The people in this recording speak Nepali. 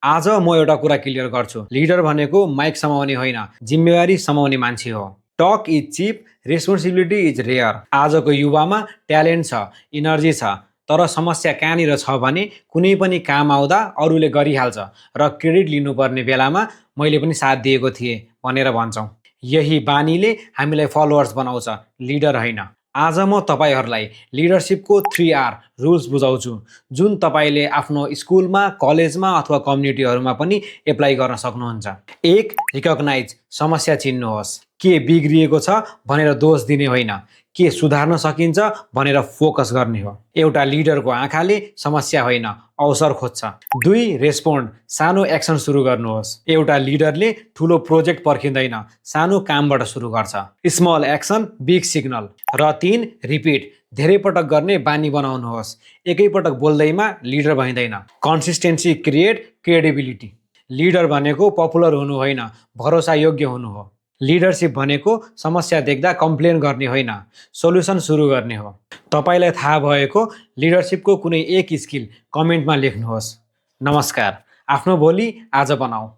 आज म एउटा कुरा क्लियर गर्छु, लिडर भनेको माइक समाउने होइन, जिम्मेवारी समाउने मान्छे हो। Talk is cheap, responsibility is rare. आजको युवामा ट्यालेन्ट छ, इनर्जी छ, तर समस्या कहाँनिर छ भने कुनै पनि काम आउँदा अरूले गरिहाल्छ र क्रेडिट लिनुपर्ने बेलामा मैले पनि साथ दिएको थिएँ भनेर भन्छौँ। यही बानीले हामीलाई फलोअर्स बनाउँछ, लिडर होइन। आज म तपाईँहरूलाई लिडरसिपको 3R रुल्स बुझाउँछु, जुन तपाईँले आफ्नो स्कुलमा, कलेजमा अथवा कम्युनिटीहरूमा पनि एप्लाई गर्न सक्नुहुन्छ। 1. रिकग्नाइज, समस्या चिन्नुहोस्। के बिग्रिएको छ भनेर दोष दिने होइन, के सुधार्न सकिन्छ भनेर फोकस गर्ने हो। एउटा लिडरको आँखाले समस्या होइन, अवसर खोज्छ। 2. रेस्पोन्ड, सानो एक्सन सुरु गर्नुहोस्। एउटा लिडरले ठुलो प्रोजेक्ट पर्खिँदैन, सानो कामबाट सुरु गर्छ। Small action, big signal. र 3. रिपिट, धेरै पटक गर्ने बानी बनाउनुहोस्। एकैपटक बोल्दैमा लिडर भइँदैन। Consistency create credibility. लिडर भनेको पपुलर हुनु होइन, भरोसा योग्य हुनु हो। लिडरसिप भनेको समस्या देख्दा कम्प्लेन गर्ने होइन, सोल्युसन सुरु गर्ने हो। तपाईँलाई थाहा भएको लिडरसिपको कुनै एक स्किल कमेन्टमा लेख्नुहोस्। नमस्कार, आफ्नो भोलि आज बनाऊ।